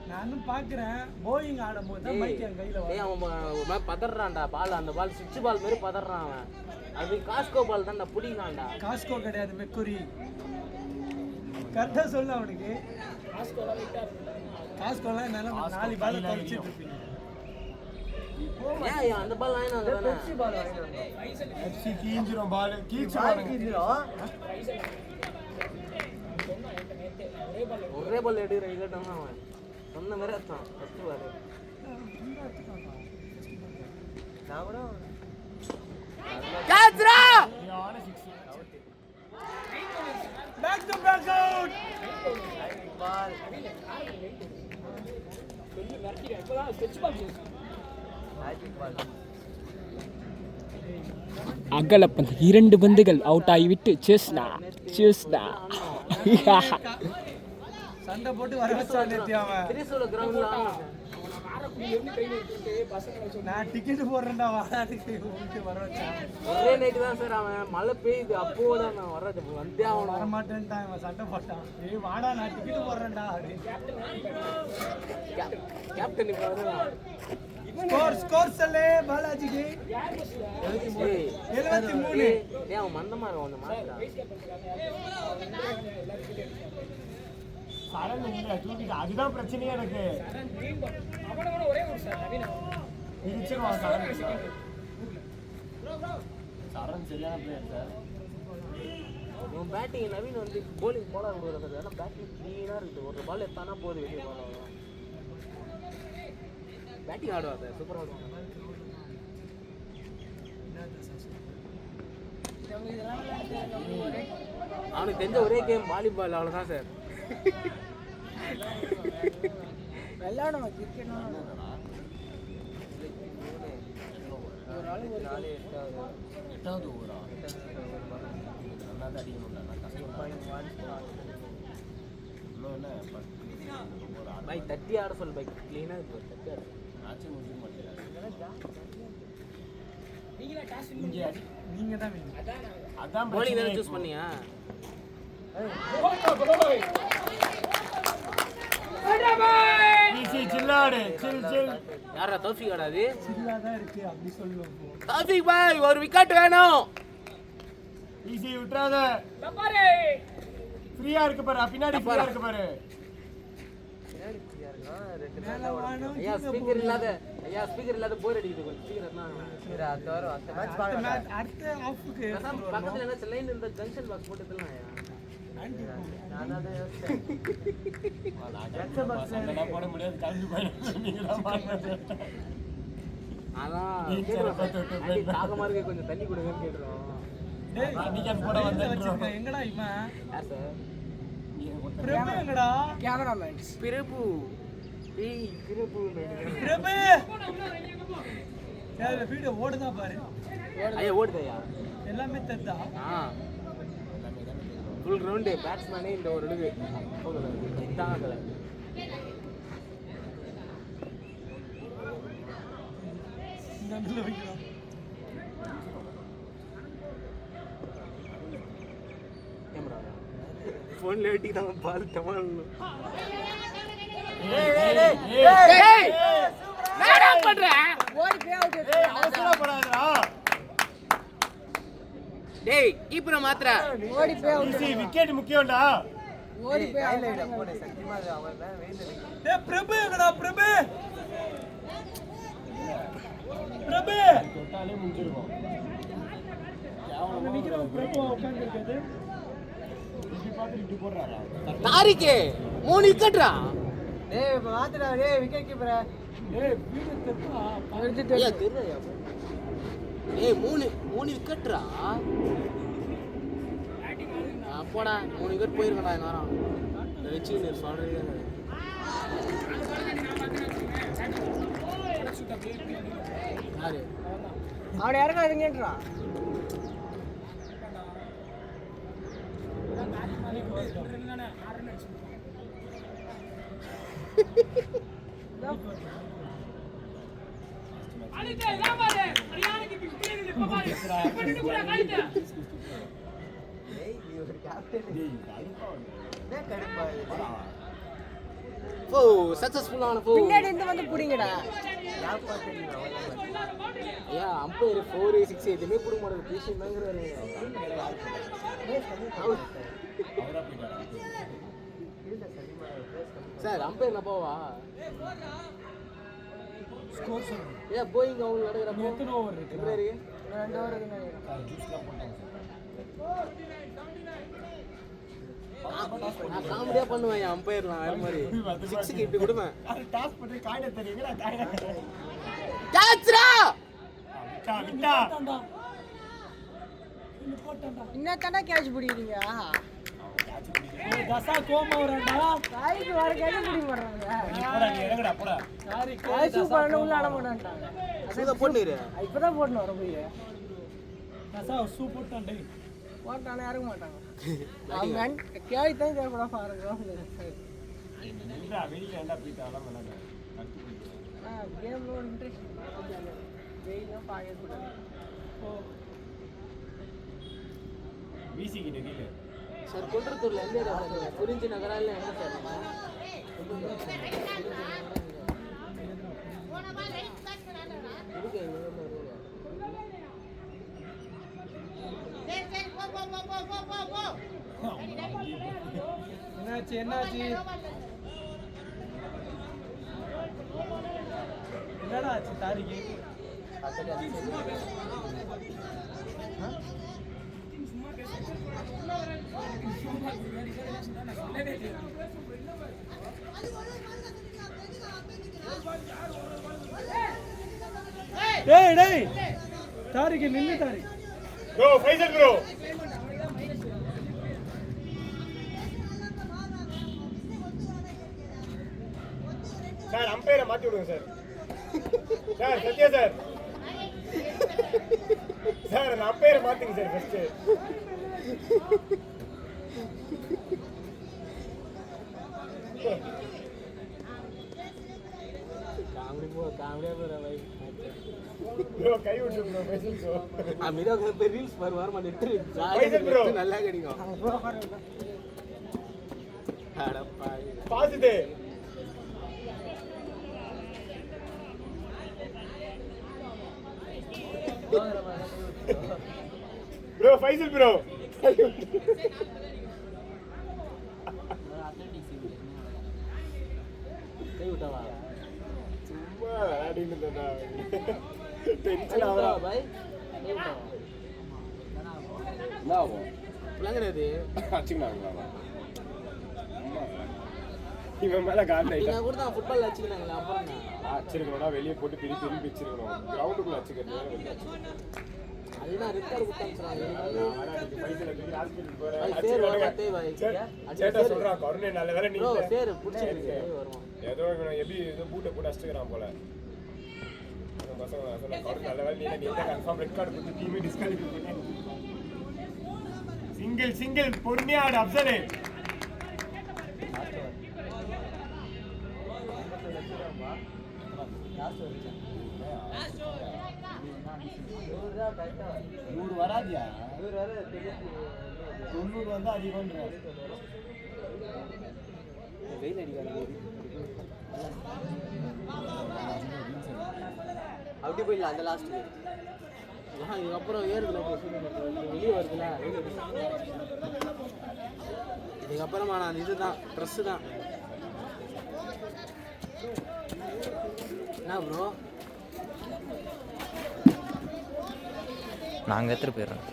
நானும் பாக்குறேன் போயிங் ஆடும்போது தான் மைக் என் கையில டேய் அவன் பதறான்டா பால் அந்த பால் சுவிட்ச் பால் மாதிரி பதறான் அவன் அது காஸ்கோ பால் தான்டா புடிங்கடா காஸ்கோ கிடையாது மெக்குரி கரெக்டா சொல்லு அவனுக்கு காஸ்கோலாம் என்னால 4 பால் தொலைச்சிட்டு இருப்பீங்க ஏன் அந்த பால் வாங்கினா தானே பெப்சி பால் வாங்கிட்டு வந்தோம் எஃப்சி கீஞ்சிரும் பால் பால் கீச்சிரும் கீஞ்சிரும் ஒரே பால் எடுக்கிற விக்கெட் அவன் சொன்ன மாதிரி அர்த்தம் ஃபர்ஸ்ட் பால் நான் கூட கேட்ச்ரா சரியான 6 back to back out ball அகலப்பந்து 2 பந்துகள் அவுட் ஆகிவிட்டு சேஸ்டா சண்டை போட்டு வர வச்சான் நேத்தி அவன் திரிசூல கிரவுண்ட்ல நான் டிக்கெட் போடுறேன்டா வாடாதுக்கு உங்களுக்கு வர வச்சான் ஒரே நைட் தான் சார் அவன் மழை பெய்யுது அப்போதான் நான் வர்றது வந்தே அவன் அவன் வர மாட்டேன்ட்டான் இவன் சண்டை போட்டான் ஏய் வாடா நான் டிக்கெட் போடுறேன்டா கேப்டன் இப்போ வருவான் ஸ்கோர் சொல்லு பாலாஜிக்கு 73 டேய் அவன் மந்தமா இருக்கான் அந்த மாத்திரா சரண் இல்ல தூக்கிட்டு அதுதான் பிரச்சனையே எனக்கு இடிச்சிருவான் சரண் சரியான பிளேயர் சார் இவன் பேட்டிங் நவீன் வந்து போலிங் போட விடுவார் சார் ஆனால் பேட்டிங் க்ளீனாக இருக்குது ஒரு பால் எத்தானா போகுது வெளியே பால் பேட்டிங் ஆடுவா சார் சூப்பராக ஆடுவாங்க அவனுக்கு தெரிஞ்ச ஒரே கேம் வாலிபால் அவ்வளோதான் சார் விளையாடும் கிரிக்கெட் எட்டாவது ஓவரா நல்லா தான் அடிக்கணும் கஷ்டம் இன்னும் என்ன பை தட்டி ஆட சொல் பை க்ளீனாக இருக்கு தட்டி ஆட நீங்க தான் அதான் போலிங் தானே சூஸ் பண்ணியா சில்லாடு சில் யாரா தௌஃபிக் ஆடாது சில்லாதான் இருக்கு அப்படி சொல்லுவோம் தௌஃபிக் பாய் ஒரு விக்கெட் வேணும் ஈஸி விட்டுறாத ஃப்ரீயா இருக்கு பாரு பின்னாடி ஃப்ரீயா இருக்கு பாரு ஐயா ஸ்பீக்கர் இல்லாத போர் அடிக்குது கொஞ்சம் ஸ்பீக்கர் அடுத்த ஆஃப்க்கு பக்கத்துல என்ன லைன் இந்த ஜங்ஷன் பாக்ஸ் போட்டுக்கலாம் ஐயா போட முடியாது கலந்து போயிடும் அதான் தாகமா இருக்கு கொஞ்சம் தண்ணி கொடுங்கன்னு கேட்டுறோம் எங்கடா இவன் யார் சார் பிரபு எங்கடா பிரபு ஏய் பிரபு பிரபு யாரு வீடியோ ஓடுதா பாரு ஐயா ஓடுதையா எல்லாமே தெரிதா ஃபுல் ரவுண்டு பேட்ஸ்மேனே இந்த ஒரு இடுகு தாங்கல நடுல வைக்கிறோம் கேமரா ஃபோன்ல வெட்டி தான் பால் டமால் என்னடா பண்ற ஓடி போய் அவுட் அவசரப்படாதடா டேய் கீப்பரை மாத்ரா ஓடி போய் அவுட் விக்கெட் முக்கியம்டா ஓடி போய் ஹைலைட் போடு சக்திமா அவன் வெயில டேய் பிரபு எங்கடா பிரபு பிரபு தொட்டாலே முடிஞ்சிரும் அவன் நிக்கிறவன் பிரபு உட்கார்ந்து இருக்காது இப்படி பாத்து இப்படி போடுறாரா தாரிகே 3 விக்கெட்ரா டேய் மாத்துடா டேய் விக்கெட் கீப்பர் டேய் வீடு தெப்பா படுத்துட்டு ஐயா தெரியலையா ஏய் 3 விக்கெட்ரா போடா 3 விக்கெட் போயிருக்கடா நேரம் வெச்சு நீ சொல்றீங்க யாரு அவன் இறங்காதீங்கன்றா ஓ சக்சஸ்ஃபுல்லான போ பின்னாடி இருந்து வந்து புடிங்கடா ஐயா அம்பையர் 4 6 எதுமே புடிக்க மாட்டேங்குது பேஷன் தாங்கறாரு சார் அம்பையர் நான் போவா ஸ்கோர் சொல்லு ஏ போயிங்க அவங்க நடக்கறப்போ எத்தனை ஓவர் இருக்கு எப்படி இருக்கு 2 ஓவர் இருக்கு நான் காமெடியா பண்ணுவேன் என் அம்பையர்லாம் அது மாதிரி 6 இப்படி கொடுப்பேன் டாஸ் பண்ணி காயிட தெரியுங்களா காயிட கேட்ச்ரா விட்டா இன்னும் தானே கேட்ச் பிடிக்கிறீங்க தசா கோமா வரடா காய்க்கு வர கேட்ச் பிடிக்க மாட்டாங்க போடா நீ இறங்கடா போடா சாரி காய்ச்சி பண்ண உள்ள ஆட மாட்டாங்க அத போடுறீங்க இப்பதான் போடணும் வர போய் தசா சூ போட்டான் டேய் போட்டானே இறங்க மாட்டாங்க அவங்க கேட்ச் தான் தேவைப்பட பாருங்க என்னடா வெளியில ஏண்டா போயிட்டாலாம் விளையாட கேம்ல ஒரு இன்ட்ரெஸ்ட் வெயில பாக்க கூடாது வீசி கிட்ட கீழ சார் கொன்றத்தூர்ல எந்த ஏரியா புரிஞ்சு நகரால எங்க சார் என்னாச்சு என்னாச்சு என்னடா ஆச்சு தாரிக்கு டேய் டேய் தாரிக்கு நின்னு Tariq bro Faisal bro sir அம்பையரை மாத்தி விடுங்க sir sir Sathya sir sir அந்த அம்பையரை மாத்துங்க சார் ஃபர்ஸ்ட் காமெடியா போற வை ப்ரோ கை விட்டு ப்ரோ ஃபைசல் ப்ரோ அமீரா पे रील्स पर वार में नेट जाए நல்லா கடிக்கும் அடப்பா பாசிதே ப்ரோ ஃபைசல் ப்ரோ கை விட்டவா சும்மா விளையாடிட்டு இருந்தா டென்ஷன் ஆவறா பாய் கை விட்டவா என்ன ஆகும் விளங்குறது அடிச்சுனாங்களா இவன் மேல காண்ட் ஆயிட்டா நீங்க கூட தான் ஃபுட்பால் அடிச்சிருக்காங்களா அப்புறம் அடிச்சிருக்கணும்னா வெளியே போட்டு திருப்பி வச்சிருக்கணும் கிரவுண்டுக்குள்ள அடிச்சுக்கிறது வேற வெளியே அதுதான் ரெக்கார்ட் கொடுத்தாங்க சேட்டா சொல்றான் கருணை நல்ல வேலை நீ சேர் புடிச்சிருக்கு வருவான் ஏதோ எப்படி ஏதோ பூட்டை போட்டு அடிச்சுக்கிறான் போல பசங்க சொன்ன கருணை நல்ல வேலை நீ தான் கன்ஃபார்ம் ரெக்கார்ட் கொடுத்து டீமே டிஸ்குவாலிஃபை பண்ணி சிங்கிள் பொறுமையா ஆடு அப்சலே நூறு வராதியா 90 வந்து அதிகம்ன்ற வெயில் அடிக்காது அப்படி போயிடலாம் அந்த லாஸ்ட் இதுக்கப்புறம் ஏறுதுல வெளியே வருதுல இதுக்கப்புறமா நான் இதுதான் ட்ரெஸ்ஸு தான் என்ன ப்ரோ நாங்கள் எடுத்துகிட்டு போயிடுறோம்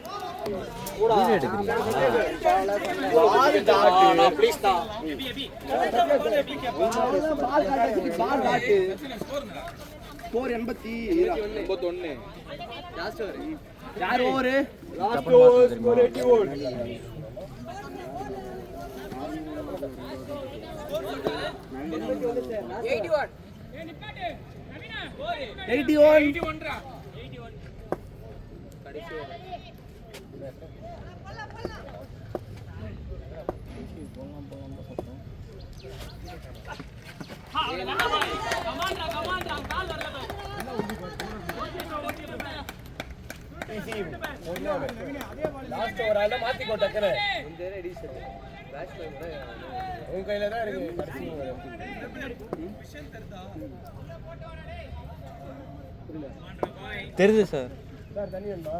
லாஸ்ட் ஒரு ஆள மாத்தி போட்டக்கற இந்த எடிஷன் பேட்ச் உங்க கையில தான் இருக்கு கடைசி தெரியுது சார் சார் தண்ணி வேணுமா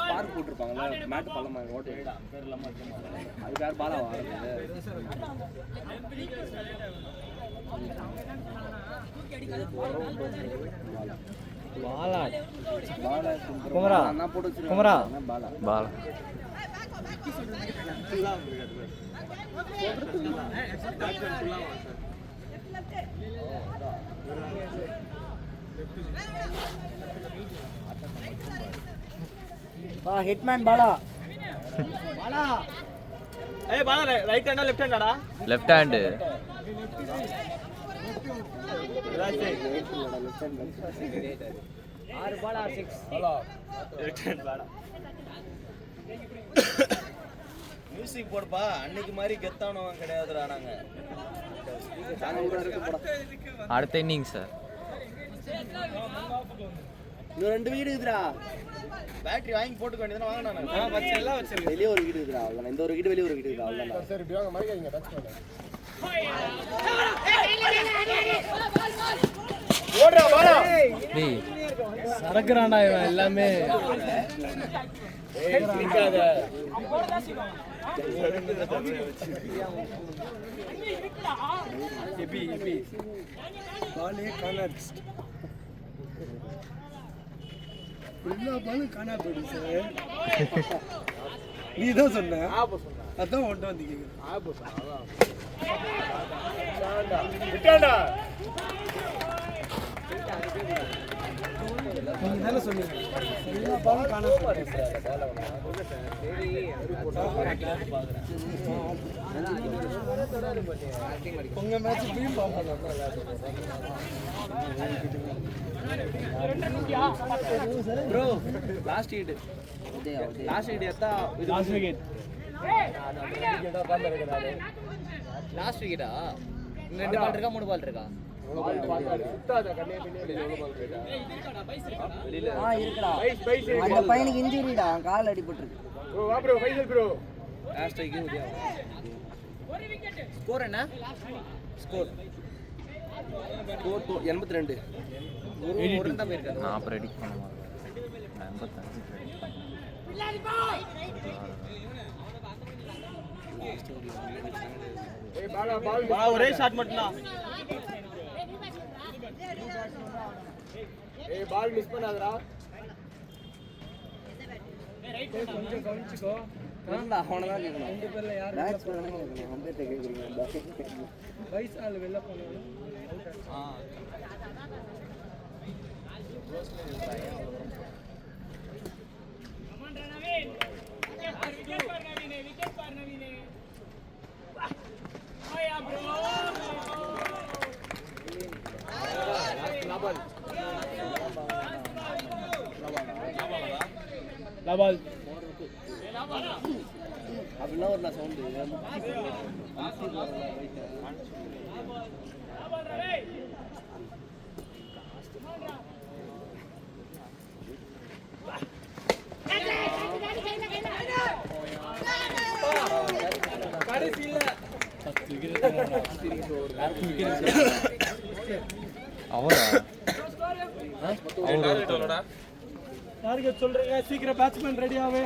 பார்க் போட்டுருப்பாங்கல்ல மேட்டு பள்ளமா ஓட்டு அது யார் பாலா பாலா குமரா குமரா பாலா ஹிட்மேன் பாலா ஏய் பாலா ரைட் ஹேண்டா லெஃப்ட் ஹேண்டாடா லெஃப்ட் ஹேண்டு ஆறு பாலா 6 ஹலோ லெஃப்ட் ஹேண்ட் பாலா மியூசிக் போடுப்பா அன்னைக்கு மாதிரி கெத்தானவன் கிடையாதுடா நாங்க அடுத்த இன்னிங் சார் இன்னும் 2 வீடு இருக்குடா பேட்டரி வாங்கி போட்டுக்க வேண்டியதுனா வாங்க நான் வச்செல்லாம் வச்சிருக்கேன் வெளிய ஒரு வீடு இருக்குடா அவ்வளவுதான் இந்த ஒரு வீடு வெளிய ஒரு வீடு இருக்குடா அவ்வளவுதான் சரி இப்படி வாங்க மறிக்காதீங்க டச் பண்ணு ஓடுடா வாடா டேய் சரக்குறான்டா இவன் எல்லாமே ஏய் நிக்காத எபி பாலே காணாச்சு எல்லா பாலும் காணா போயிடுச்சு சார் நீ தான் சொன்ன அதான் ஒன்றை வந்து கேட்குறேன் விட்டாண்டா நீங்க தானே பால் சொன்னீங்க எல்லா பாலும் காணாம உங்க match team bro last hit எத்தா லாஸ்ட் விக்கெட் லாஸ்ட் விக்கெட்டா 2 பால் இருக்கா 3 பால் இருக்கா இருக்குடா அந்த பையனுக்கு இன்ஜூரிடா கால் அடிபட்டிருக்கு ஸ்கோர் என்ன ஸ்கோர் 82 ஒரு தான் போயிருக்காரு நான் ப்ரெடிக்ட் பண்ண மாட்டேன் 85 ஒரே ஷாட் மட்டும் தான் பால் மிஸ் பண்ணாதடா கொஞ்சம் கவனிச்சுக்கோ அவனதான் கேட்கணும் 2 பேர்ல யார் மேட்ச் பண்ணணும் கேட்கணும் அந்த கேக்குறீங்க வயசு ஆள் வெளில போனாலும் லபால் அப்படிலாம் ஒரு சவுண்டு அவரா டார்கெட் சொல்றீங்க சீக்கிரம் பேட்ஸ்மேன் ரெடி ஆவே